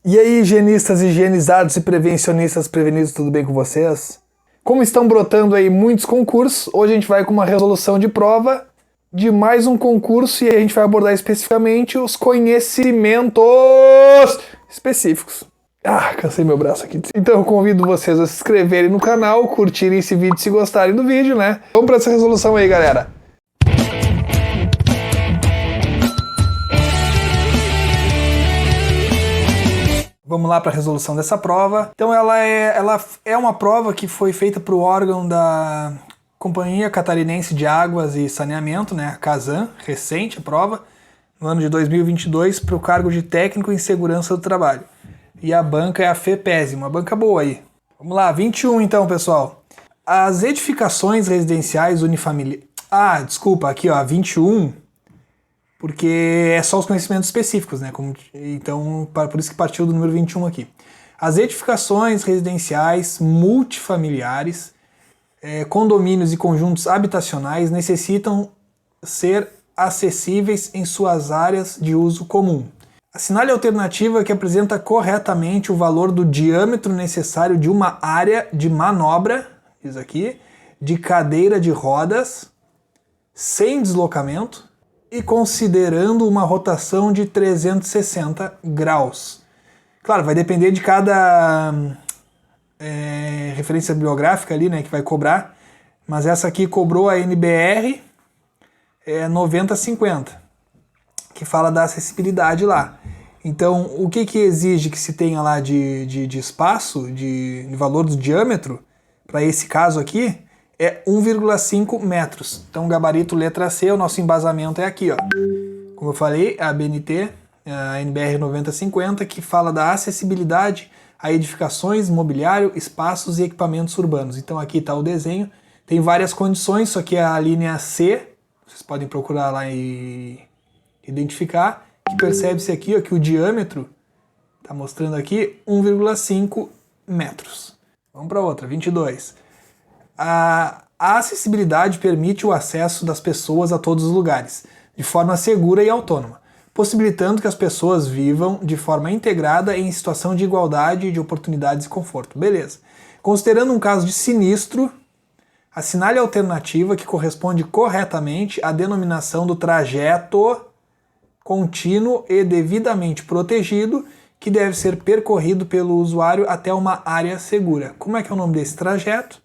E aí, higienistas, higienizados e prevencionistas prevenidos, tudo bem com vocês? Como estão brotando aí muitos concursos, hoje a gente vai com uma resolução de prova de mais um concurso e a gente vai abordar especificamente os conhecimentos específicos. Ah, cansei meu braço aqui. Então eu convido vocês a se inscreverem no canal, curtirem esse vídeo se gostarem do vídeo, né? Vamos para essa resolução aí, galera. Vamos lá para a resolução dessa prova. Então ela é uma prova que foi feita para o órgão da Companhia Catarinense de Águas e Saneamento, né, a Casan, recente a prova, no ano de 2022, para o cargo de técnico em segurança do trabalho. E a banca é a FEPESE, uma banca boa aí. Vamos lá, 21 então, pessoal. As edificações residenciais unifamiliares... Ah, desculpa, aqui ó, 21... porque é só os conhecimentos específicos, né? Então, por isso que partiu do número 21 aqui. As edificações residenciais multifamiliares, condomínios e conjuntos habitacionais necessitam ser acessíveis em suas áreas de uso comum. Assinale a alternativa que apresenta corretamente o valor do diâmetro necessário de uma área de manobra, diz aqui, de cadeira de rodas, sem deslocamento, e considerando uma rotação de 360 graus. Claro, vai depender de cada referência bibliográfica ali, né, que vai cobrar, mas essa aqui cobrou a NBR 9050, que fala da acessibilidade lá. Então, o que exige que se tenha lá de espaço, de valor do diâmetro, para esse caso aqui, é 1,5 metros. Então, gabarito letra C, o nosso embasamento é aqui, ó. Como eu falei, a BNT, a NBR 9050, que fala da acessibilidade a edificações, mobiliário, espaços e equipamentos urbanos. Então, aqui está o desenho. Tem várias condições, isso aqui é a linha C, vocês podem procurar lá e identificar, que percebe-se aqui ó, que o diâmetro, está mostrando aqui, 1,5 metros. Vamos para outra, 22. A acessibilidade permite o acesso das pessoas a todos os lugares, de forma segura e autônoma, possibilitando que as pessoas vivam de forma integrada em situação de igualdade de oportunidades e conforto. Beleza. Considerando um caso de sinistro, assinale a alternativa que corresponde corretamente à denominação do trajeto contínuo e devidamente protegido que deve ser percorrido pelo usuário até uma área segura. Como é que é o nome desse trajeto?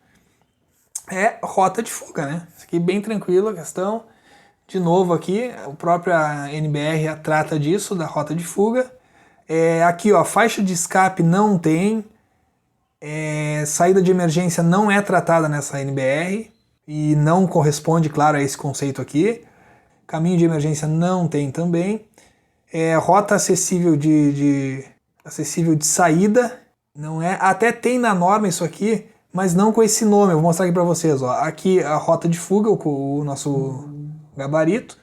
É rota de fuga, né? Isso aqui bem tranquilo a questão. De novo aqui, a própria NBR trata disso, da rota de fuga. Aqui, ó, faixa de escape não tem. Saída de emergência não é tratada nessa NBR e não corresponde, claro, a esse conceito aqui. Caminho de emergência não tem também. Rota acessível acessível de saída não é. Até tem na norma isso aqui, mas não com esse nome. Eu vou mostrar aqui para vocês. Ó. Aqui a rota de fuga, o nosso gabarito.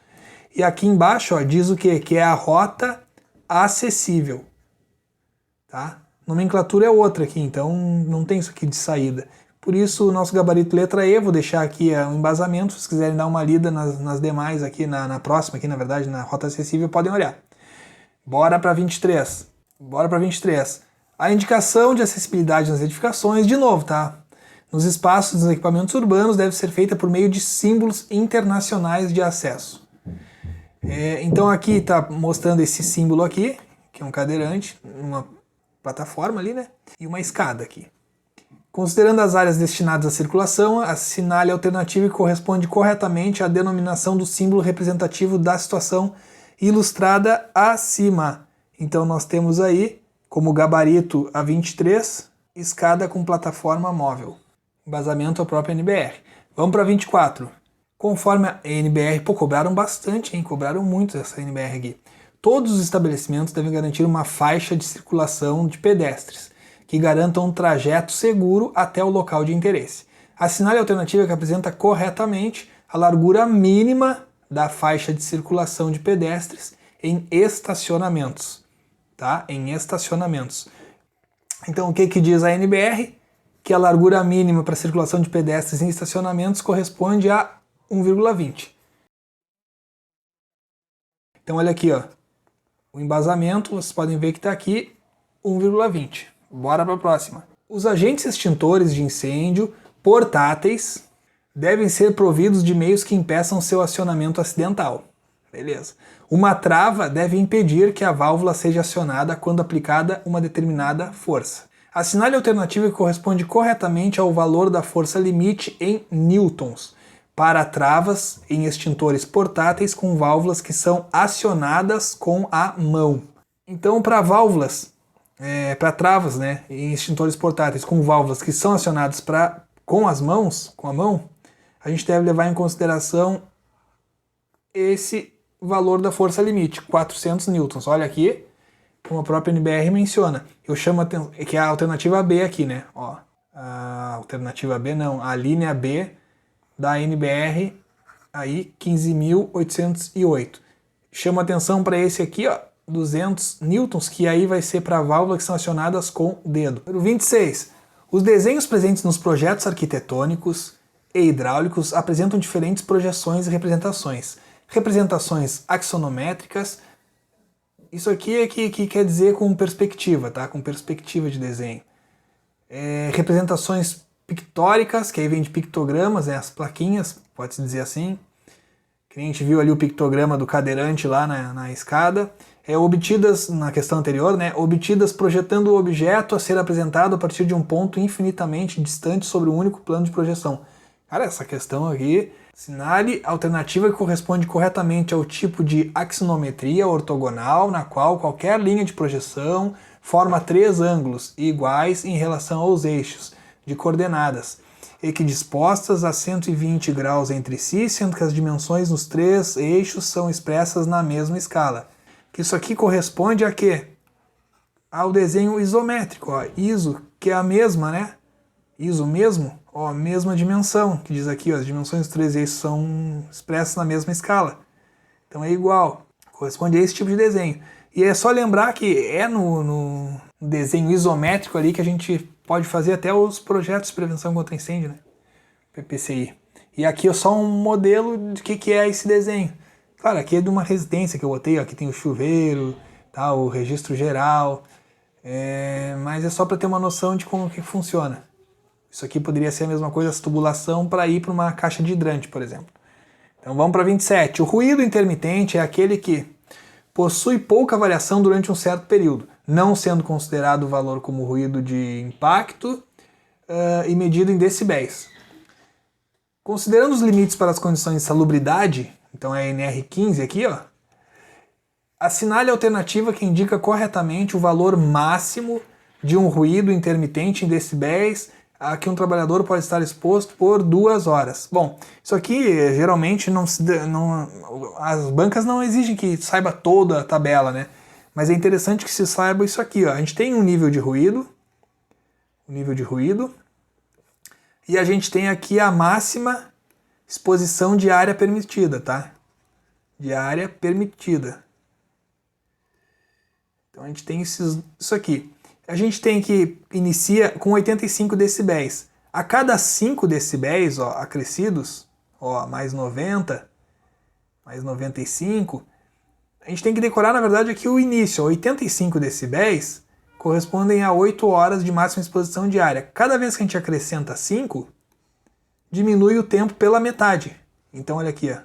E aqui embaixo ó, diz o quê? Que é a rota acessível. Tá? Nomenclatura é outra aqui, então não tem isso aqui de saída. Por isso o nosso gabarito letra E, vou deixar aqui o embasamento. Se vocês quiserem dar uma lida nas demais aqui, na próxima aqui na verdade, na rota acessível, podem olhar. Bora para 23. Bora para 23. A indicação de acessibilidade nas edificações, de novo, tá? Nos espaços dos equipamentos urbanos deve ser feita por meio de símbolos internacionais de acesso. Então aqui está mostrando esse símbolo aqui, que é um cadeirante, uma plataforma ali, né? E uma escada aqui. Considerando as áreas destinadas à circulação, assinale a alternativa que corresponde corretamente à denominação do símbolo representativo da situação ilustrada acima. Então nós temos aí, como gabarito a 23, escada com plataforma móvel. Embasamento a própria NBR. Vamos para 24. Conforme a NBR, cobraram bastante, hein? Cobraram muito essa NBR aqui. Todos os estabelecimentos devem garantir uma faixa de circulação de pedestres, que garantam um trajeto seguro até o local de interesse. Assinale a alternativa que apresenta corretamente a largura mínima da faixa de circulação de pedestres em estacionamentos. Tá? Em estacionamentos. Então o que diz a NBR? Que a largura mínima para circulação de pedestres em estacionamentos corresponde a 1,20. Então olha aqui, ó, o embasamento, vocês podem ver que está aqui, 1,20. Bora para a próxima. Os agentes extintores de incêndio portáteis devem ser providos de meios que impeçam seu acionamento acidental. Beleza. Uma trava deve impedir que a válvula seja acionada quando aplicada uma determinada força. Assinale a alternativa que corresponde corretamente ao valor da força limite em newtons para travas em extintores portáteis com válvulas que são acionadas com a mão. Então, para válvulas, para travas, né, em extintores portáteis com válvulas que são acionadas com a mão, a gente deve levar em consideração esse valor da força limite, 400 newtons. Olha aqui, como a própria NBR menciona. Eu chamo que é a alternativa B aqui, né? Ó, a alternativa B não, a linha B da NBR, aí 15.808. Chamo atenção para esse aqui, ó, 200 newtons, que aí vai ser para válvulas que são acionadas com o dedo. Número 26. Os desenhos presentes nos projetos arquitetônicos e hidráulicos apresentam diferentes projeções e representações. Representações axonométricas, isso aqui é que quer dizer com perspectiva, tá? Com perspectiva de desenho. Representações pictóricas, que aí vem de pictogramas, as plaquinhas, pode-se dizer assim. Que a gente viu ali o pictograma do cadeirante lá na escada. Obtidas, na questão anterior, né? Obtidas projetando o objeto a ser apresentado a partir de um ponto infinitamente distante sobre um único plano de projeção. Cara, essa questão aqui, assinale a alternativa que corresponde corretamente ao tipo de axonometria ortogonal, na qual qualquer linha de projeção forma três ângulos iguais em relação aos eixos de coordenadas, equidispostas a 120 graus entre si, sendo que as dimensões nos três eixos são expressas na mesma escala. Que isso aqui corresponde a quê? Ao desenho isométrico, ó, ISO, que é a mesma, né? ISO mesmo, ó, mesma dimensão, que diz aqui, ó, as dimensões dos três eixos são expressas na mesma escala. Então é igual, corresponde a esse tipo de desenho. E é só lembrar que é no desenho isométrico ali que a gente pode fazer até os projetos de prevenção contra incêndio, né? PPCI. E aqui é só um modelo de que é esse desenho. Claro, aqui é de uma residência que eu botei, ó, aqui tem o chuveiro, tá, o registro geral, mas é só para ter uma noção de como que funciona. Isso aqui poderia ser a mesma coisa, essa tubulação, para ir para uma caixa de hidrante, por exemplo. Então vamos para 27. O ruído intermitente é aquele que possui pouca variação durante um certo período, não sendo considerado o valor como ruído de impacto e medido em decibéis. Considerando os limites para as condições de salubridade, então é a NR15 aqui, ó, assinale a alternativa que indica corretamente o valor máximo de um ruído intermitente em decibéis a que um trabalhador pode estar exposto por 2 horas. Bom, isso aqui geralmente as bancas não exigem que saiba toda a tabela, né? Mas é interessante que se saiba isso aqui, ó. A gente tem um nível de ruído, e a gente tem aqui a máxima exposição de área permitida, tá? De área permitida. Então a gente tem isso aqui. A gente tem que inicia com 85 decibéis. A cada 5 decibéis, ó, acrescidos, ó, mais 90, mais 95, a gente tem que decorar, na verdade, aqui o início. 85 decibéis correspondem a 8 horas de máxima exposição diária. Cada vez que a gente acrescenta 5, diminui o tempo pela metade. Então, olha aqui, ó.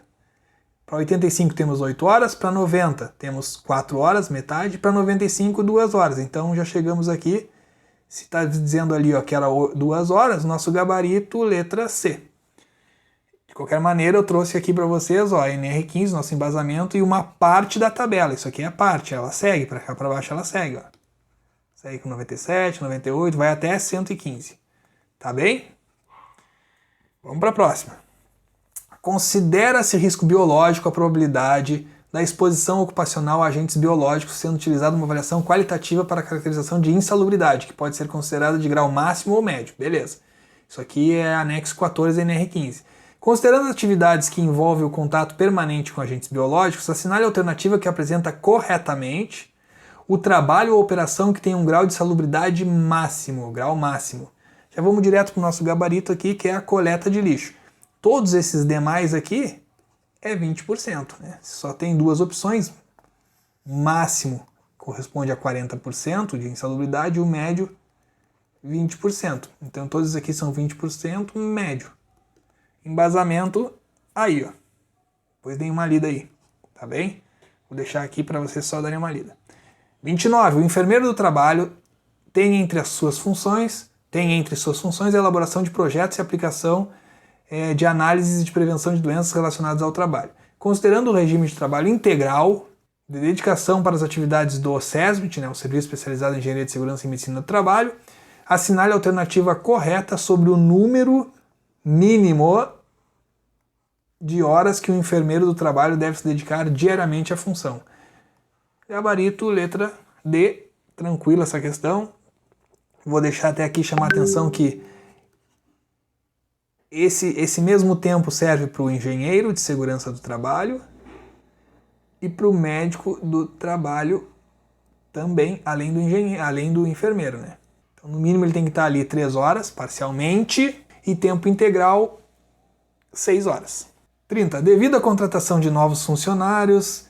Para 85 temos 8 horas, para 90 temos 4 horas, metade, para 95 2 horas. Então já chegamos aqui, se está dizendo ali, ó, que era 2 horas, nosso gabarito, letra C. De qualquer maneira, eu trouxe aqui para vocês, ó, NR15, nosso embasamento, e uma parte da tabela. Isso aqui é a parte, ela segue, para cá para baixo ela segue, ó. Segue com 97, 98, vai até 115. Tá bem? Vamos para a próxima. Considera-se risco biológico a probabilidade da exposição ocupacional a agentes biológicos sendo utilizada uma avaliação qualitativa para a caracterização de insalubridade, que pode ser considerada de grau máximo ou médio. Beleza. Isso aqui é anexo 14 da NR15. Considerando as atividades que envolvem o contato permanente com agentes biológicos, assinale a alternativa que apresenta corretamente o trabalho ou operação que tem um grau de salubridade máximo, grau máximo. Já vamos direto para o nosso gabarito aqui, que é a coleta de lixo. Todos esses demais aqui é 20%, né? Só tem 2 opções, máximo, corresponde a 40% de insalubridade, e o médio 20%. Então todos aqui são 20%, médio. Embasamento aí, ó. Depois deem uma lida aí, tá bem? Vou deixar aqui para vocês só darem uma lida. 29. O enfermeiro do trabalho tem entre suas funções a elaboração de projetos e aplicação de análises de prevenção de doenças relacionadas ao trabalho. Considerando o regime de trabalho integral, de dedicação para as atividades do SESMIT, o Serviço Especializado em Engenharia de Segurança e Medicina do Trabalho, assinale a alternativa correta sobre o número mínimo de horas que o enfermeiro do trabalho deve se dedicar diariamente à função. Gabarito, letra D, tranquila essa questão. Vou deixar até aqui chamar a atenção que esse mesmo tempo serve para o engenheiro de segurança do trabalho e para o médico do trabalho também, além do enfermeiro, né? Então, no mínimo ele tem que estar ali 3 horas, parcialmente, e tempo integral 6 horas. 30. Devido à contratação de novos funcionários,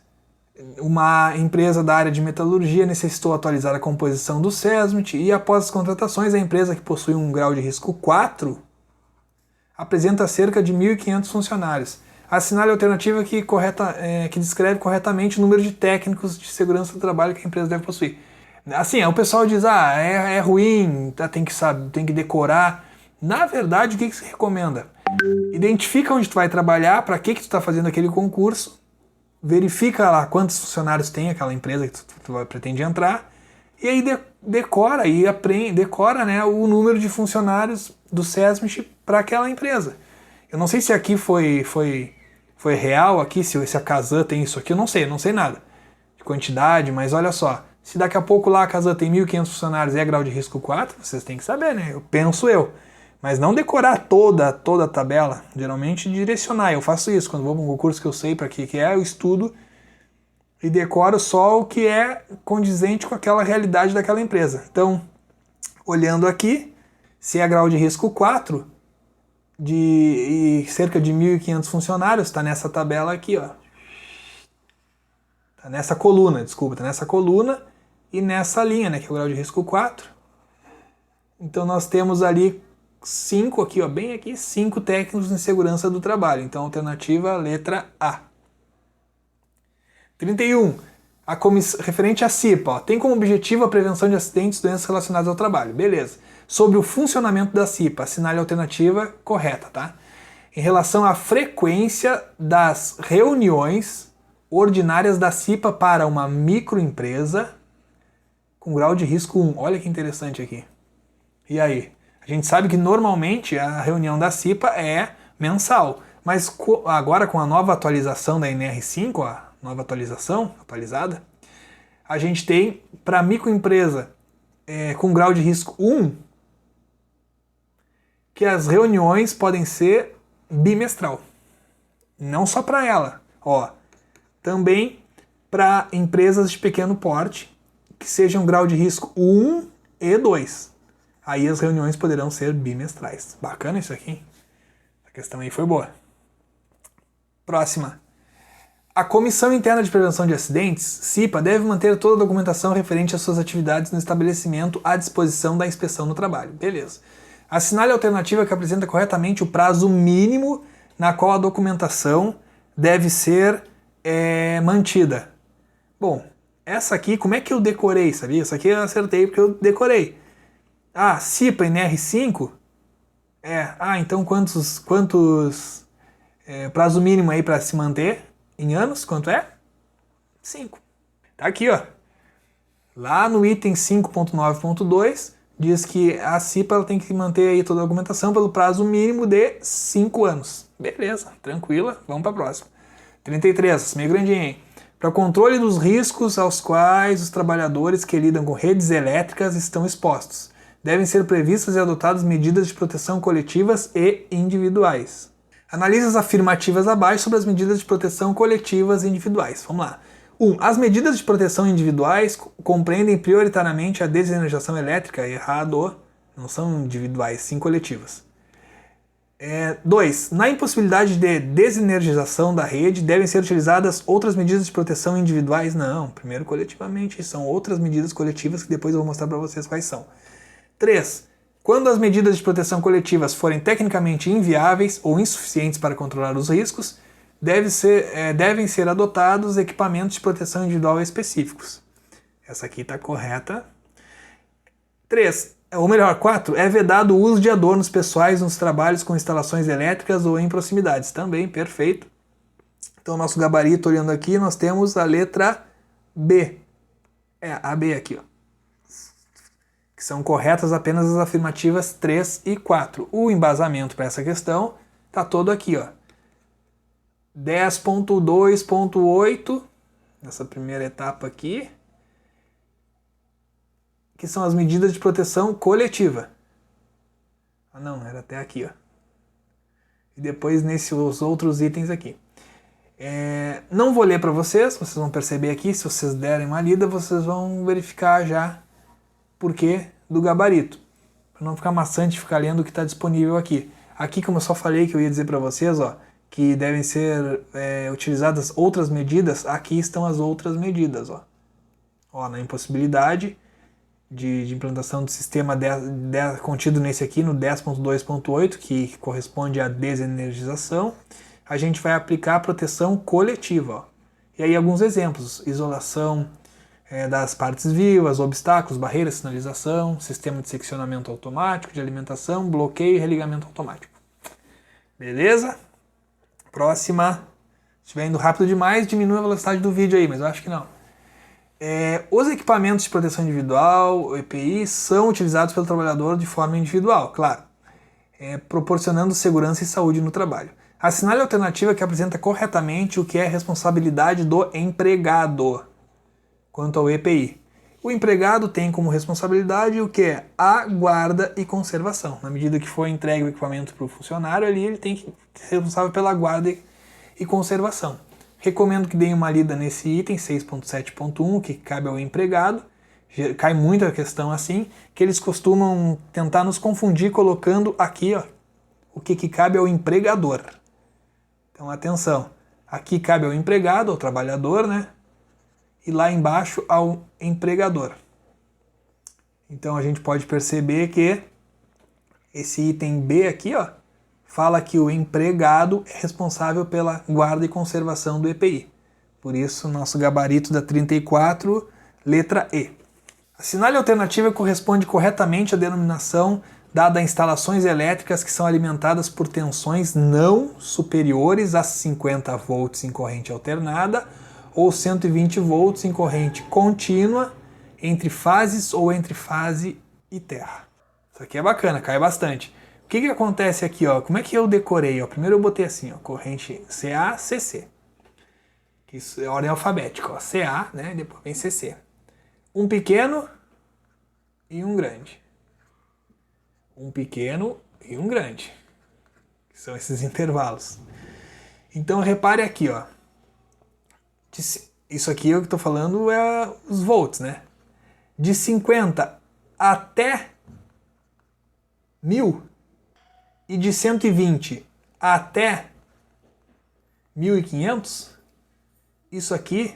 uma empresa da área de metalurgia necessitou atualizar a composição do SESMIT e após as contratações, a empresa que possui um grau de risco 4 apresenta cerca de 1.500 funcionários. Assinale a alternativa que descreve corretamente o número de técnicos de segurança do trabalho que a empresa deve possuir. Assim, o pessoal diz, é ruim, tem que decorar. Na verdade, o que se recomenda? Identifica onde tu vai trabalhar, para que tu está fazendo aquele concurso, verifica lá quantos funcionários tem aquela empresa que tu pretende entrar, e aí decora o número de funcionários do SESMIT para aquela empresa. Eu não sei se aqui foi real, aqui, se a Casan tem isso aqui, eu não sei nada de quantidade, mas olha só, se daqui a pouco lá a Casan tem 1.500 funcionários e é grau de risco 4, vocês têm que saber, né? Penso eu. Mas não decorar toda a tabela, geralmente direcionar. Eu faço isso, quando vou para um concurso que eu sei para que é, eu estudo e decoro só o que é condizente com aquela realidade daquela empresa. Então, olhando aqui, se é grau de risco 4, e cerca de 1.500 funcionários, está nessa tabela aqui, ó. Está nessa coluna, está nessa coluna e nessa linha, né, que é o grau de risco 4. Então nós temos ali 5 aqui, ó, bem aqui, 5 técnicos em segurança do trabalho. Então, alternativa letra A. 31. Referente à CIPA, ó, tem como objetivo a prevenção de acidentes e doenças relacionadas ao trabalho. Beleza. Sobre o funcionamento da CIPA, assinale a alternativa correta, tá? Em relação à frequência das reuniões ordinárias da CIPA para uma microempresa com grau de risco 1. Olha que interessante aqui. E aí? A gente sabe que normalmente a reunião da CIPA é mensal, mas agora com a nova atualização da NR5, a nova atualizada, a gente tem para microempresa com grau de risco 1 que as reuniões podem ser bimestral. Não só para ela, também para empresas de pequeno porte que sejam grau de risco 1 e 2. Aí as reuniões poderão ser bimestrais. Bacana isso aqui, hein? A questão aí foi boa. Próxima. A Comissão Interna de Prevenção de Acidentes, CIPA, deve manter toda a documentação referente às suas atividades no estabelecimento à disposição da inspeção no trabalho. Beleza. Assinale a alternativa que apresenta corretamente o prazo mínimo na qual a documentação deve ser mantida. Bom, essa aqui, como é que eu decorei, sabia? Essa aqui eu acertei porque eu decorei. CIPA NR5? Então quantos prazo mínimo aí para se manter em anos? Quanto é? 5. Tá aqui, ó. Lá no item 5.9.2 diz que a CIPA ela tem que manter aí toda a documentação pelo prazo mínimo de 5 anos. Beleza, tranquila, vamos para a próxima. 33, meio grandinho, hein? Para o controle dos riscos aos quais os trabalhadores que lidam com redes elétricas estão expostos, devem ser previstas e adotadas medidas de proteção coletivas e individuais. Analise as afirmativas abaixo sobre as medidas de proteção coletivas e individuais. Vamos lá. 1. As medidas de proteção individuais compreendem prioritariamente a desenergização elétrica. Errado. Não são individuais, sim coletivas. 2. Na impossibilidade de desenergização da rede, devem ser utilizadas outras medidas de proteção individuais? Não, primeiro coletivamente, são outras medidas coletivas que depois eu vou mostrar para vocês quais são. 3. Quando as medidas de proteção coletivas forem tecnicamente inviáveis ou insuficientes para controlar os riscos, devem ser adotados equipamentos de proteção individual específicos. Essa aqui está correta. 4. É vedado o uso de adornos pessoais nos trabalhos com instalações elétricas ou em proximidades. Também, perfeito. Então, nosso gabarito, olhando aqui, nós temos a letra B. A B aqui, ó. Que são corretas apenas as afirmativas 3 e 4. O embasamento para essa questão está todo aqui, ó. 10.2.8, nessa primeira etapa aqui, que são as medidas de proteção coletiva. Ah não, era até aqui, ó. E depois nesses outros itens aqui. Não vou ler para vocês vão perceber aqui, se vocês derem uma lida, vocês vão verificar já porquê do gabarito. Para não ficar maçante ficar lendo o que está disponível aqui. Aqui, como eu só falei que eu ia dizer para vocês, ó, que devem ser utilizadas outras medidas, aqui estão as outras medidas. Ó, na impossibilidade de implantação do sistema contido nesse aqui, no 10.2.8, que corresponde à desenergização, a gente vai aplicar a proteção coletiva. Ó. E aí alguns exemplos: isolação das partes vivas, obstáculos, barreiras, sinalização, sistema de seccionamento automático, de alimentação, bloqueio e religamento automático. Beleza? Próxima. Se estiver indo rápido demais, diminui a velocidade do vídeo aí, mas eu acho que não. Os equipamentos de proteção individual, EPI, são utilizados pelo trabalhador de forma individual, claro, proporcionando segurança e saúde no trabalho. Assinale a alternativa que apresenta corretamente o que é responsabilidade do empregado quanto ao EPI. O empregado tem como responsabilidade o que é a guarda e conservação. Na medida que for entregue o equipamento para o funcionário, ali ele tem que ser responsável pela guarda e conservação. Recomendo que deem uma lida nesse item 6.7.1, que cabe ao empregado. Cai muita questão assim, que eles costumam tentar nos confundir colocando aqui, ó, o que cabe ao empregador. Então, atenção. Aqui cabe ao empregado, ao trabalhador, né? E lá embaixo ao empregador. Então, a gente pode perceber que esse item B aqui, ó, fala que o empregado é responsável pela guarda e conservação do EPI. Por isso, nosso gabarito da 34, letra E. Assinale a alternativa que corresponde corretamente à denominação dada a instalações elétricas que são alimentadas por tensões não superiores a 50 volts em corrente alternada ou 120 volts em corrente contínua entre fases ou entre fase e terra. Isso aqui é bacana, cai bastante. O que acontece aqui, ó? Como é que eu decorei? Ó? Primeiro eu botei assim, ó, corrente CA, CC. Isso é ordem alfabética, ó. CA, né? Depois vem CC. Um pequeno e um grande. Um pequeno e um grande. Que são esses intervalos. Então repare aqui, ó. Isso aqui eu que estou falando é os volts, né? De 50 até 1000 e de 120 até 1500, isso aqui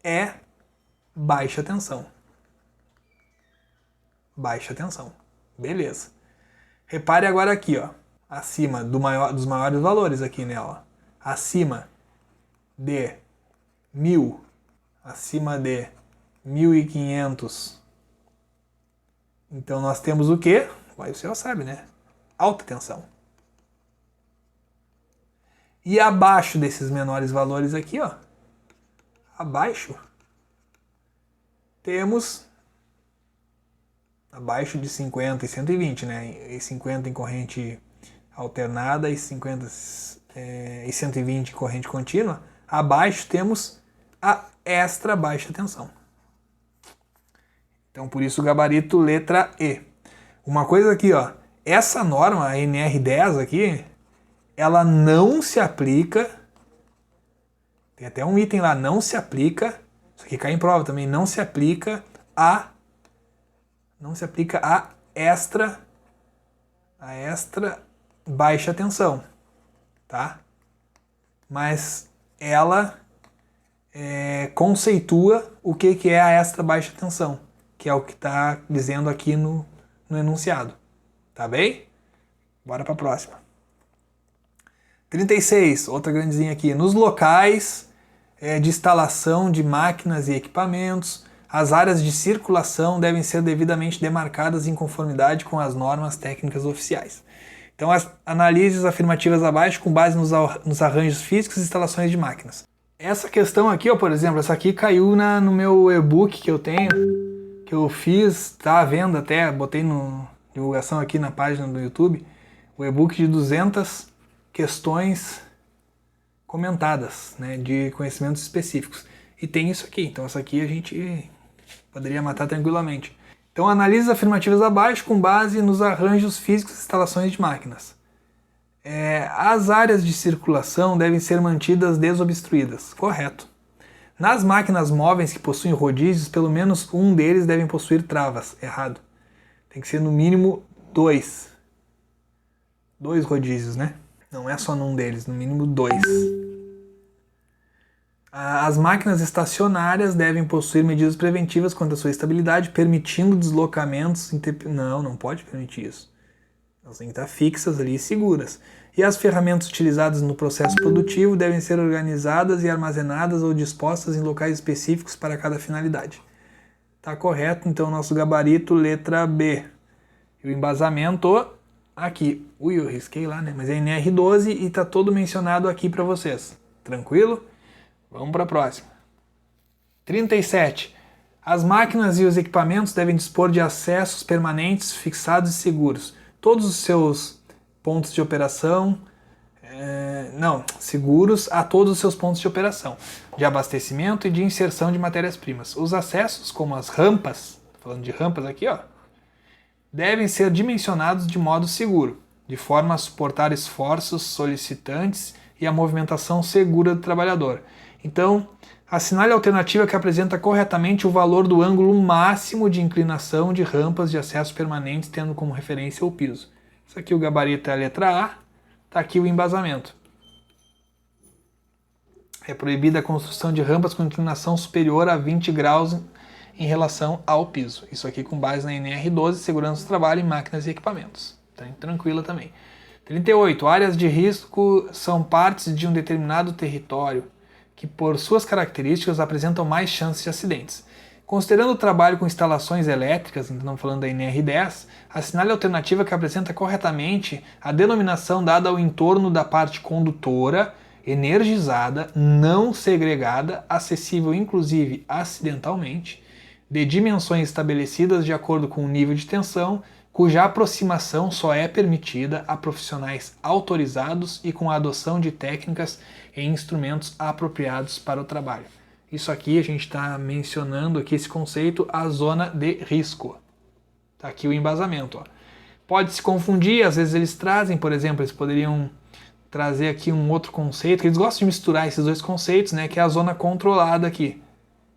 é baixa tensão. Baixa tensão. Beleza. Repare agora aqui, ó. Acima dos maiores valores aqui, né? Ó. Acima de 1000, acima de 1500. Então nós temos o quê? Você já sabe, né? Alta tensão. E abaixo desses menores valores aqui, ó, abaixo, temos abaixo de 50 e 120, né? E 50 em corrente alternada e 50 e 120 em corrente contínua. Abaixo temos a extra baixa tensão. Então, por isso o gabarito letra E. Uma coisa aqui, ó, essa norma, a NR10 aqui, ela não se aplica, tem até um item lá, não se aplica, isso aqui cai em prova também, não se aplica a extra baixa tensão, tá? Mas ela conceitua o que é a extra baixa tensão, que é o que está dizendo aqui no enunciado, tá bem? Bora para a próxima. 36, outra grandezinha aqui. Nos locais de instalação de máquinas e equipamentos, as áreas de circulação devem ser devidamente demarcadas em conformidade com as normas técnicas oficiais. Então, analise as afirmativas abaixo com base nos arranjos físicos e instalações de máquinas. Essa questão aqui, ó, por exemplo, essa aqui caiu no meu e-book que eu tenho, que eu fiz, tá à venda até, botei no divulgação aqui na página do YouTube, o e-book de 200 questões comentadas, né, de conhecimentos específicos. E tem isso aqui, então essa aqui a gente poderia matar tranquilamente. Então analise as afirmativas abaixo com base nos arranjos físicos e instalações de máquinas. As áreas de circulação devem ser mantidas desobstruídas. Correto. Nas máquinas móveis que possuem rodízios, pelo menos um deles deve possuir travas. Errado. Tem que ser no mínimo 2. 2 rodízios, né? Não é só num deles, no mínimo 2. As máquinas estacionárias devem possuir medidas preventivas quanto à sua estabilidade, permitindo deslocamentos... Não pode permitir isso. Elas têm que estar fixas ali e seguras. E as ferramentas utilizadas no processo produtivo devem ser organizadas e armazenadas ou dispostas em locais específicos para cada finalidade. Tá correto, então, nosso gabarito, letra B. E o embasamento, aqui. Eu risquei lá, né? Mas é NR12 e tá todo mencionado aqui para vocês. Tranquilo? Vamos para a próxima. 37. As máquinas e os equipamentos devem dispor de acessos permanentes, fixados e seguros. Todos os seus pontos de operação, seguros a todos os seus pontos de operação, de abastecimento e de inserção de matérias-primas. Os acessos, como as rampas, falando de rampas aqui, ó, devem ser dimensionados de modo seguro, de forma a suportar esforços solicitantes e a movimentação segura do trabalhador. Então, assinale a alternativa que apresenta corretamente o valor do ângulo máximo de inclinação de rampas de acesso permanentes, tendo como referência o piso. Isso aqui o gabarito é a letra A, está aqui o embasamento. É proibida a construção de rampas com inclinação superior a 20 graus em relação ao piso. Isso aqui com base na NR12, segurança do trabalho em máquinas e equipamentos. Então, tranquila também. 38. Áreas de risco são partes de um determinado território que, por suas características, apresentam mais chances de acidentes. Considerando o trabalho com instalações elétricas, então estamos falando da NR10, assinale a alternativa que apresenta corretamente a denominação dada ao entorno da parte condutora, energizada, não segregada, acessível inclusive acidentalmente, de dimensões estabelecidas de acordo com o nível de tensão, cuja aproximação só é permitida a profissionais autorizados e com a adoção de técnicas e instrumentos apropriados para o trabalho. Isso aqui a gente está mencionando aqui esse conceito, a zona de risco. Está aqui o embasamento. Ó. Pode se confundir, às vezes eles trazem, por exemplo, eles poderiam trazer aqui um outro conceito, que eles gostam de misturar esses dois conceitos, né, que é a zona controlada aqui.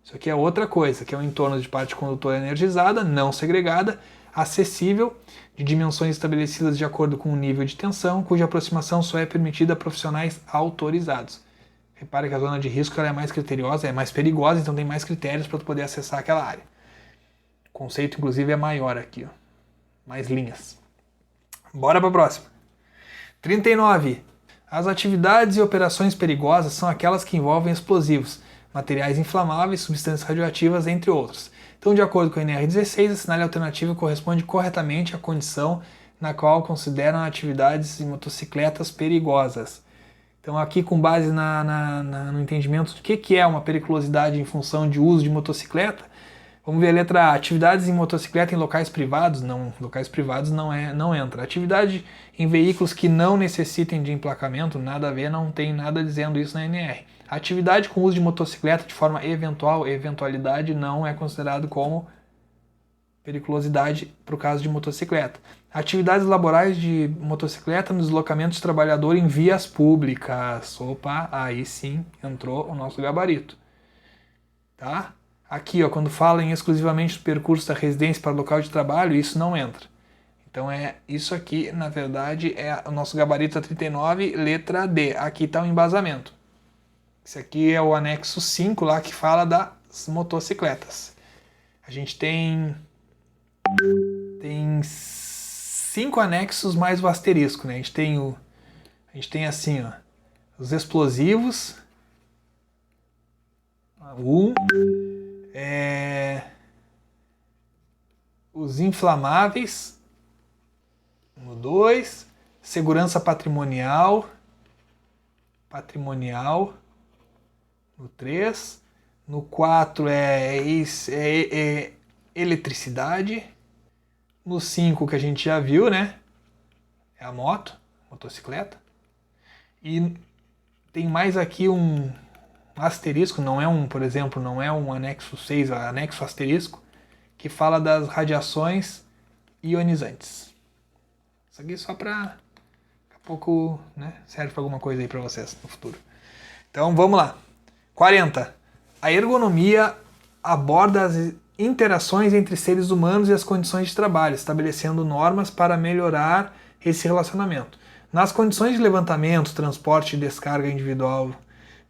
Isso aqui é outra coisa, que é o entorno de parte condutora energizada, não segregada, acessível, de dimensões estabelecidas de acordo com o nível de tensão, cuja aproximação só é permitida a profissionais autorizados. Repare que a zona de risco ela é mais criteriosa, é mais perigosa, então tem mais critérios para tu poder acessar aquela área. O conceito, inclusive, é maior aqui, ó. Mais linhas. Bora para a próxima. 39. As atividades e operações perigosas são aquelas que envolvem explosivos, materiais inflamáveis, substâncias radioativas, entre outros. Então, de acordo com a NR16, assinale a alternativa corresponde corretamente à condição na qual consideram atividades em motocicletas perigosas. Então, aqui com base no entendimento do que é uma periculosidade em função de uso de motocicleta, vamos ver a letra A. Atividades em motocicleta em locais privados? Não, locais privados não entra. Atividade em veículos que não necessitem de emplacamento? Nada a ver, não tem nada dizendo isso na NR. Atividade com uso de motocicleta de forma eventualidade não é considerado como periculosidade para o caso de motocicleta. Atividades laborais de motocicleta no deslocamento de trabalhador em vias públicas. Opa, aí sim entrou o nosso gabarito. Tá? Aqui, ó, quando fala em exclusivamente do percurso da residência para o local de trabalho, isso não entra. Então isso aqui, na verdade, o nosso gabarito é 39, letra D. Aqui está o embasamento. Esse aqui é o anexo 5 lá que fala das motocicletas. A gente tem 5 anexos mais o asterisco, né? A gente tem assim, ó, os explosivos. Os inflamáveis. No 2, segurança patrimonial. No 3. No 4 é eletricidade. No 5, que a gente já viu, né? É a motocicleta. E tem mais aqui um asterisco, por exemplo, não é um anexo 6, é um anexo asterisco, que fala das radiações ionizantes. Isso aqui só para daqui a pouco, né, serve para alguma coisa aí para vocês no futuro. Então vamos lá. 40. A ergonomia aborda as interações entre seres humanos e as condições de trabalho, estabelecendo normas para melhorar esse relacionamento. Nas condições de levantamento, transporte e descarga individual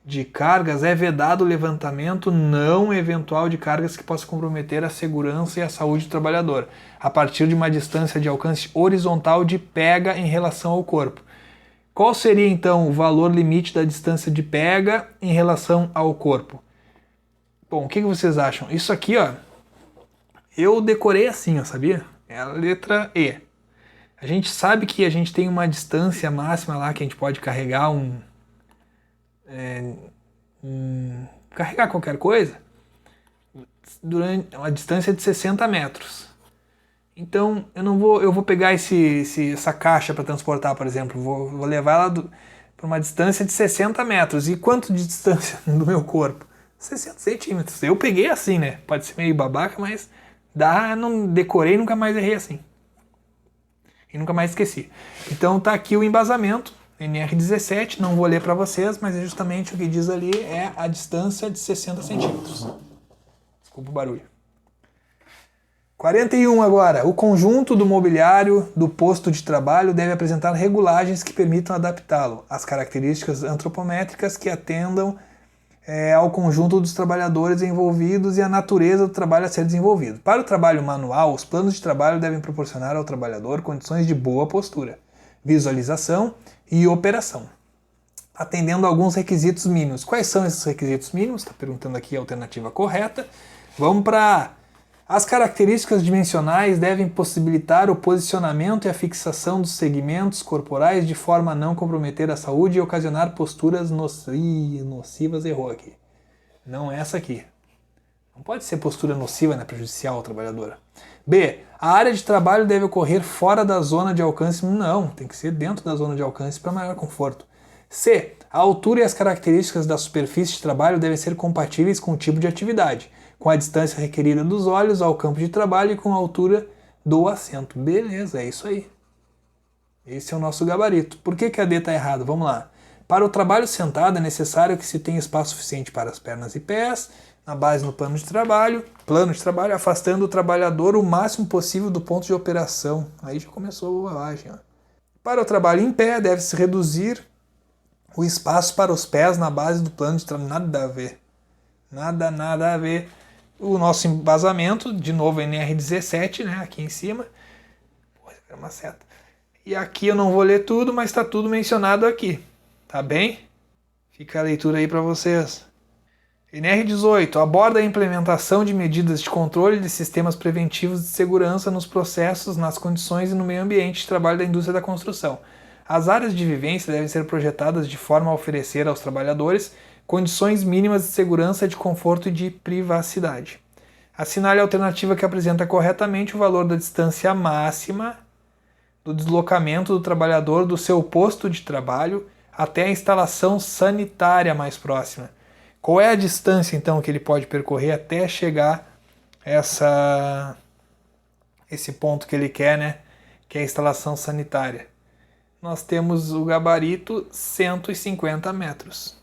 de cargas, é vedado o levantamento não eventual de cargas que possa comprometer a segurança e a saúde do trabalhador, a partir de uma distância de alcance horizontal de pega em relação ao corpo. Qual seria então o valor limite da distância de pega em relação ao corpo? Bom, o que vocês acham? Isso aqui, ó, eu decorei assim, ó, sabia? É a letra E. A gente sabe que a gente tem uma distância máxima lá que a gente pode carregar carregar qualquer coisa durante uma distância de 60 metros. Então eu vou pegar essa caixa para transportar, por exemplo, vou levar ela para uma distância de 60 metros. E quanto de distância do meu corpo? 60 centímetros. Eu peguei assim, né? Pode ser meio babaca, mas não decorei e nunca mais errei assim. E nunca mais esqueci. Então tá aqui o embasamento, NR17, não vou ler para vocês, mas é justamente o que diz ali, é a distância de 60 centímetros. Desculpa o barulho. 41 agora. O conjunto do mobiliário do posto de trabalho deve apresentar regulagens que permitam adaptá-lo às características antropométricas que atendam ao conjunto dos trabalhadores envolvidos e à natureza do trabalho a ser desenvolvido. Para o trabalho manual, os planos de trabalho devem proporcionar ao trabalhador condições de boa postura, visualização e operação, atendendo a alguns requisitos mínimos. Quais são esses requisitos mínimos? Está perguntando aqui a alternativa correta. Vamos para as características dimensionais devem possibilitar o posicionamento e a fixação dos segmentos corporais de forma a não comprometer a saúde e ocasionar posturas nocivas. Errou aqui. Não é essa aqui. Não pode ser postura nociva, né, prejudicial ao trabalhador. B. A área de trabalho deve ocorrer fora da zona de alcance. Não, tem que ser dentro da zona de alcance para maior conforto. C. A altura e as características da superfície de trabalho devem ser compatíveis com o tipo de atividade, com a distância requerida dos olhos ao campo de trabalho e com a altura do assento. Beleza, é isso aí. Esse é o nosso gabarito. Por que a D está errado? Vamos lá. Para o trabalho sentado é necessário que se tenha espaço suficiente para as pernas e pés, na base no plano de trabalho, afastando o trabalhador o máximo possível do ponto de operação. Aí já começou a bobagem. Ó. Para o trabalho em pé, deve-se reduzir o espaço para os pés na base do plano de trabalho. Nada a ver. Nada a ver. O nosso embasamento, de novo NR17, né, aqui em cima. Pô, é uma seta. E aqui eu não vou ler tudo, mas está tudo mencionado aqui. Tá bem? Fica a leitura aí para vocês. NR18 aborda a implementação de medidas de controle de sistemas preventivos de segurança nos processos, nas condições e no meio ambiente de trabalho da indústria da construção. As áreas de vivência devem ser projetadas de forma a oferecer aos trabalhadores condições mínimas de segurança, de conforto e de privacidade. Assinale a alternativa que apresenta corretamente o valor da distância máxima do deslocamento do trabalhador do seu posto de trabalho até a instalação sanitária mais próxima. Qual é a distância, então, que ele pode percorrer até chegar a esse ponto que ele quer, né? Que é a instalação sanitária. Nós temos o gabarito 150 metros.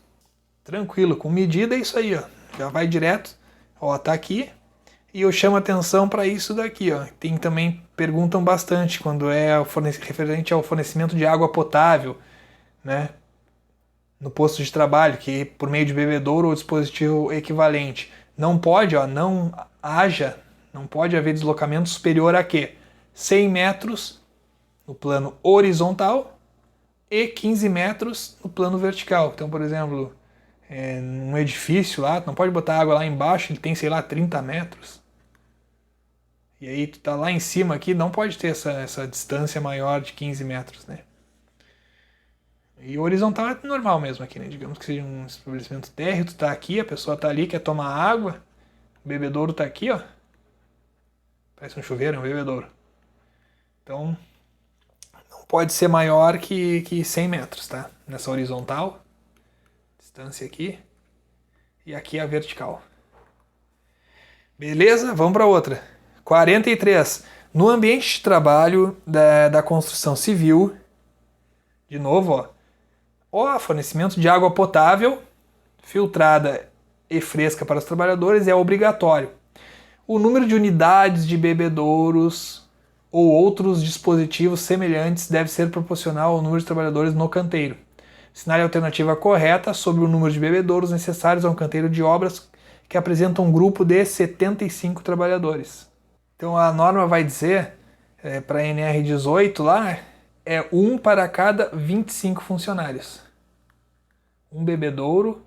Tranquilo, com medida é isso aí, ó. Já vai direto. Ó, tá aqui. E eu chamo atenção para isso daqui, ó. Tem também, perguntam bastante quando é referente ao fornecimento de água potável, né? No posto de trabalho, que por meio de bebedouro ou dispositivo equivalente. Não pode, ó, não pode haver deslocamento superior a quê? 100 metros no plano horizontal e 15 metros no plano vertical. Então, por exemplo, num edifício lá, não pode botar água lá embaixo, ele tem, sei lá, 30 metros. E aí tu tá lá em cima aqui, não pode ter essa distância maior de 15 metros, né? E o horizontal é normal mesmo aqui, né? Digamos que seja um estabelecimento térreo, tu tá aqui, a pessoa tá ali, quer tomar água, o bebedouro tá aqui, ó. Parece um chuveiro, é um bebedouro. Então, não pode ser maior que 100 metros, tá? Nessa horizontal, distância aqui, e aqui a vertical. Beleza? Vamos para outra. 43. No ambiente de trabalho da construção civil, de novo, ó, fornecimento de água potável, filtrada e fresca para os trabalhadores é obrigatório. O número de unidades de bebedouros ou outros dispositivos semelhantes deve ser proporcional ao número de trabalhadores no canteiro. Assinale a alternativa correta sobre o número de bebedouros necessários a um canteiro de obras que apresenta um grupo de 75 trabalhadores. Então a norma vai dizer, para a NR18 lá, é 1 para cada 25 funcionários. Um bebedouro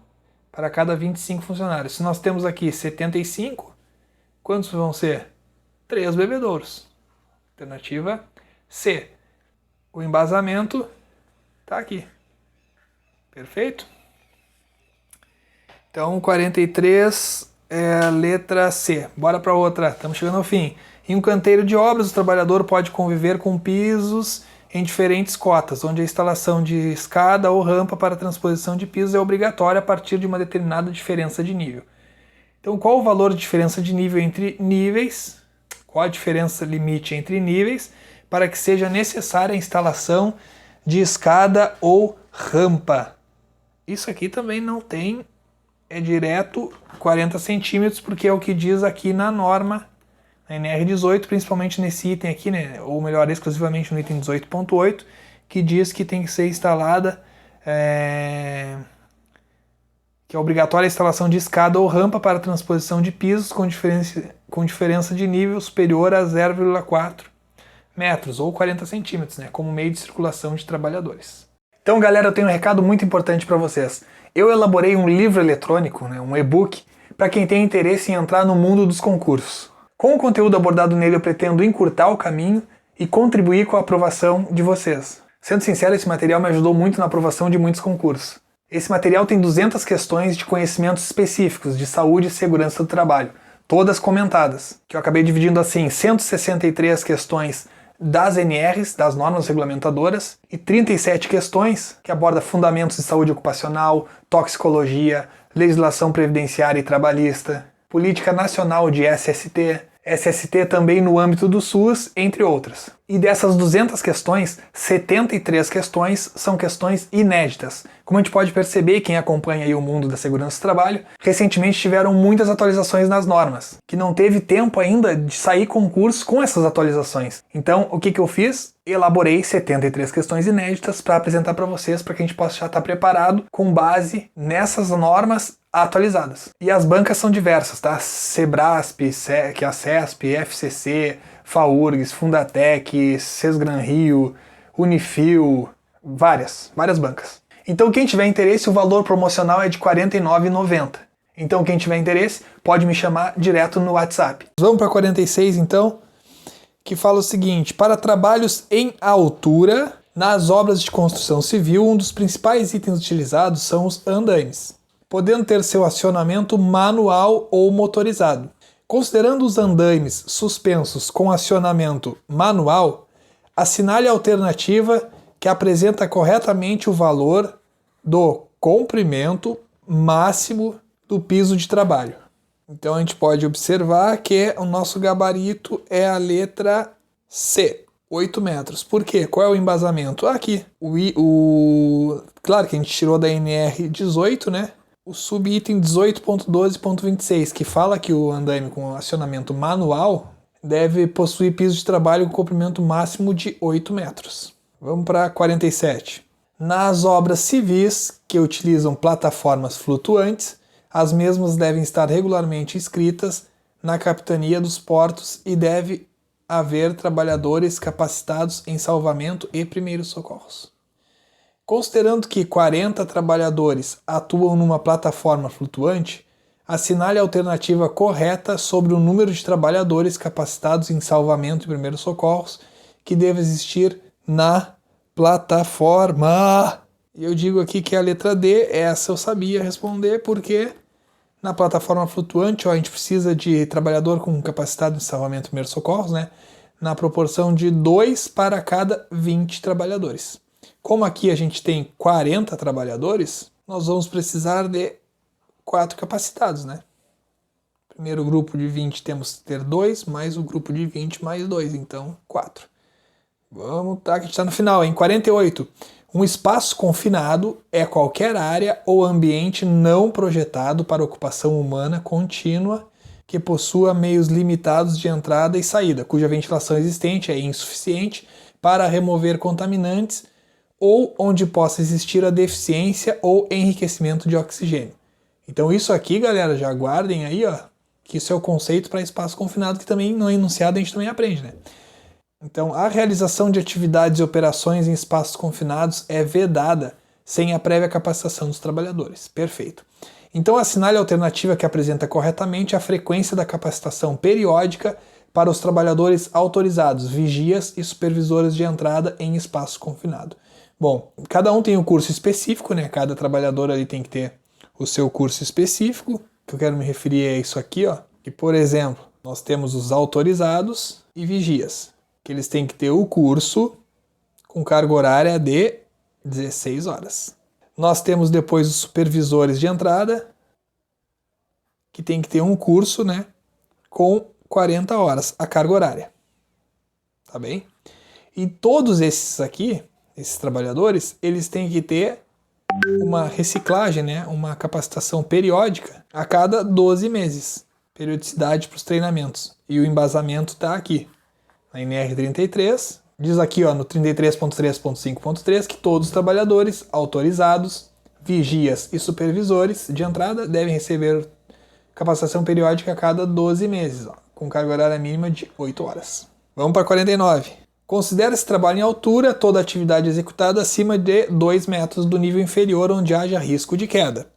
para cada 25 funcionários. Se nós temos aqui 75, quantos vão ser? 3 bebedouros. Alternativa C. O embasamento está aqui. Perfeito? Então 43 é a letra C. Bora para outra. Estamos chegando ao fim. Em um canteiro de obras, o trabalhador pode conviver com pisos em diferentes cotas, onde a instalação de escada ou rampa para transposição de pisos é obrigatória a partir de uma determinada diferença de nível. Então, qual o valor de diferença de nível entre níveis? Qual a diferença limite entre níveis para que seja necessária a instalação de escada ou rampa? Isso aqui também não tem, é direto 40 centímetros, porque é o que diz aqui na norma, na NR18, principalmente nesse item aqui, né, ou melhor, exclusivamente no item 18.8, que diz que tem que ser instalada, que é obrigatória a instalação de escada ou rampa para transposição de pisos com diferença de nível superior a 0,4 metros, ou 40 centímetros, né, como meio de circulação de trabalhadores. Então, galera, eu tenho um recado muito importante para vocês. Eu elaborei um livro eletrônico, né, um e-book, para quem tem interesse em entrar no mundo dos concursos. Com o conteúdo abordado nele, eu pretendo encurtar o caminho e contribuir com a aprovação de vocês. Sendo sincero, esse material me ajudou muito na aprovação de muitos concursos. Esse material tem 200 questões de conhecimentos específicos de saúde e segurança do trabalho, todas comentadas, que eu acabei dividindo assim: 163 questões das NRs, das normas regulamentadoras, e 37 questões que abordam fundamentos de saúde ocupacional, toxicologia, legislação previdenciária e trabalhista, política nacional de SST também no âmbito do SUS, entre outras. E dessas 200 questões, 73 questões são questões inéditas. Como a gente pode perceber, quem acompanha aí o mundo da segurança do trabalho, recentemente tiveram muitas atualizações nas normas, que não teve tempo ainda de sair concurso com essas atualizações. Então, o que eu fiz? Elaborei 73 questões inéditas para apresentar para vocês, para que a gente possa já estar preparado com base nessas normas atualizadas. E as bancas são diversas, tá? Sebrasp, que é a CESP, FCC, FAURGS, Fundatec, Sesgran Rio, Unifil, várias bancas. Então quem tiver interesse, o valor promocional é de R$ 49,90. Então quem tiver interesse, pode me chamar direto no WhatsApp. Vamos para 46 então, que fala o seguinte: para trabalhos em altura, nas obras de construção civil, um dos principais itens utilizados são os andaimes, podendo ter seu acionamento manual ou motorizado. Considerando os andaimes suspensos com acionamento manual, assinale a alternativa que apresenta corretamente o valor do comprimento máximo do piso de trabalho. Então a gente pode observar que o nosso gabarito é a letra C, 8 metros. Por quê? Qual é o embasamento? Aqui. Claro que a gente tirou da NR18, né? o subitem 18.12.26, que fala que o andaime com acionamento manual deve possuir piso de trabalho com comprimento máximo de 8 metros. Vamos para 47. Nas obras civis que utilizam plataformas flutuantes, as mesmas devem estar regularmente inscritas na capitania dos portos e deve haver trabalhadores capacitados em salvamento e primeiros socorros. Considerando que 40 trabalhadores atuam numa plataforma flutuante, assinale a alternativa correta sobre o número de trabalhadores capacitados em salvamento e primeiros socorros que deve existir na plataforma. E eu digo aqui que a letra D, essa eu sabia responder, porque na plataforma flutuante a gente precisa de trabalhador com capacitado em salvamento e primeiros socorros, né? Na proporção de 2 para cada 20 trabalhadores. Como aqui a gente tem 40 trabalhadores, nós vamos precisar de 4 capacitados, né? Primeiro grupo de 20 temos que ter 2, mais o grupo de 20 mais 2, então 4. Vamos, tá, que a gente está no final, em 48. Um espaço confinado é qualquer área ou ambiente não projetado para ocupação humana contínua que possua meios limitados de entrada e saída, cuja ventilação existente é insuficiente para remover contaminantes ou onde possa existir a deficiência ou enriquecimento de oxigênio. Então isso aqui, galera, já guardem aí, ó, que isso é o conceito para espaço confinado, que também no enunciado a gente também aprende, né? Então, a realização de atividades e operações em espaços confinados é vedada sem a prévia capacitação dos trabalhadores. Perfeito. Então, assinale a alternativa que apresenta corretamente a frequência da capacitação periódica para os trabalhadores autorizados, vigias e supervisores de entrada em espaço confinado. Bom, cada um tem um curso específico, né? Cada trabalhador ali tem que ter o seu curso específico. O que eu quero me referir é isso aqui, ó. Que, por exemplo, nós temos os autorizados e vigias, que eles têm que ter o curso com carga horária de 16 horas. Nós temos depois os supervisores de entrada, que tem que ter um curso, né, com 40 horas, a carga horária. Tá bem? E todos esses aqui, esses trabalhadores, eles têm que ter uma reciclagem, né, uma capacitação periódica a cada 12 meses. Periodicidade para os treinamentos. E o embasamento está aqui. Na NR33, diz aqui, ó, no 33.3.5.3 que todos os trabalhadores autorizados, vigias e supervisores de entrada devem receber capacitação periódica a cada 12 meses, ó, com carga horária mínima de 8 horas. Vamos para 49. Considera-se trabalho em altura toda atividade executada acima de 2 metros do nível inferior onde haja risco de queda.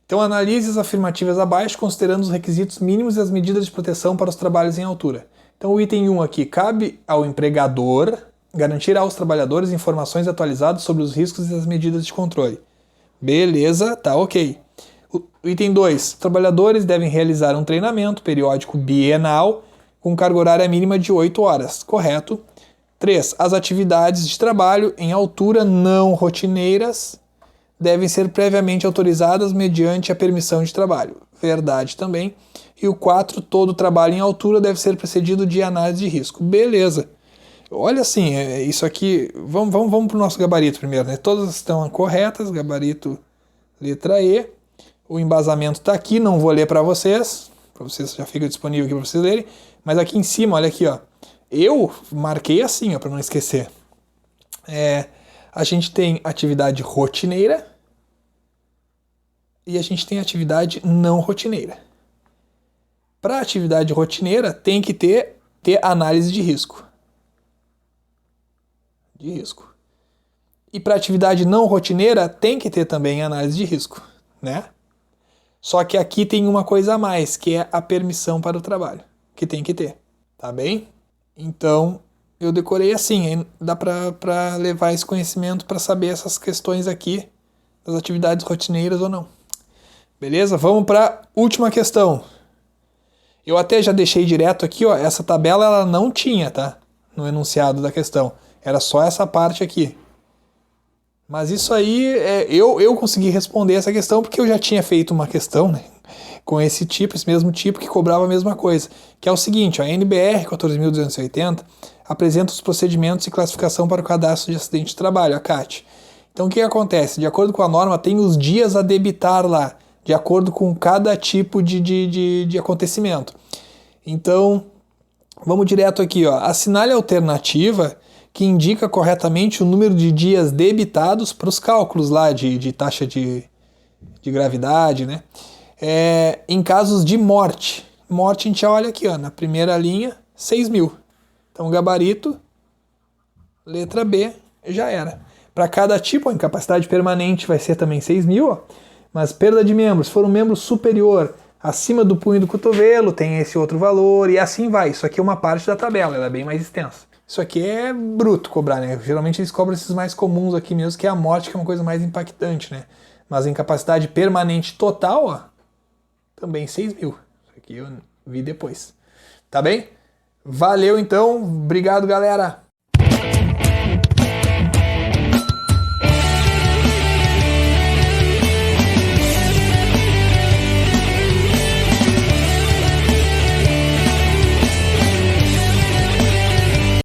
Então analise as afirmativas abaixo considerando os requisitos mínimos e as medidas de proteção para os trabalhos em altura. Então o item 1 aqui, cabe ao empregador garantir aos trabalhadores informações atualizadas sobre os riscos e as medidas de controle. Beleza, tá ok. O item 2, trabalhadores devem realizar um treinamento periódico bienal com carga horária mínima de 8 horas, correto? 3, as atividades de trabalho em altura não rotineiras devem ser previamente autorizadas mediante a permissão de trabalho. Verdade também. E o 4, todo trabalho em altura deve ser precedido de análise de risco. Beleza. Olha assim, isso aqui... Vamos para o nosso gabarito primeiro, né? Todas estão corretas, gabarito letra E. O embasamento está aqui, não vou ler para vocês já fica disponível aqui para vocês lerem. Mas aqui em cima, olha aqui, ó. Eu marquei assim, ó, para não esquecer. A gente tem atividade rotineira e a gente tem atividade não rotineira. Para atividade rotineira, tem que ter análise de risco. E para atividade não rotineira, tem que ter também análise de risco, né? Só que aqui tem uma coisa a mais, que é a permissão para o trabalho, que tem que ter, tá bem? Então, eu decorei assim, dá para levar esse conhecimento para saber essas questões aqui, das atividades rotineiras ou não. Beleza? Vamos para a última questão. Eu até já deixei direto aqui, ó, essa tabela ela não tinha, tá? No enunciado da questão. Era só essa parte aqui. Mas isso aí, eu consegui responder essa questão porque eu já tinha feito uma questão, né, com esse mesmo tipo, que cobrava a mesma coisa. Que é o seguinte, ó, a NBR 14.280 apresenta os procedimentos e classificação para o cadastro de acidente de trabalho, a CAT. Então o que acontece? De acordo com a norma, tem os dias a debitar lá, de acordo com cada tipo de acontecimento. Então, vamos direto aqui, ó. Assinale a alternativa que indica corretamente o número de dias debitados para os cálculos lá de taxa de gravidade, né? Em casos de morte. Morte a gente olha aqui, ó, na primeira linha, 6.000. Então, gabarito, letra B, já era. Para cada tipo, a incapacidade permanente vai ser também 6.000, ó. Mas perda de membros, se for um membro superior, acima do punho do cotovelo, tem esse outro valor, e assim vai. Isso aqui é uma parte da tabela, ela é bem mais extensa. Isso aqui é bruto cobrar, né? Geralmente eles cobram esses mais comuns aqui mesmo, que é a morte, que é uma coisa mais impactante, né? Mas a incapacidade permanente total, ó, também 6.000. Isso aqui eu vi depois. Tá bem? Valeu então, obrigado galera!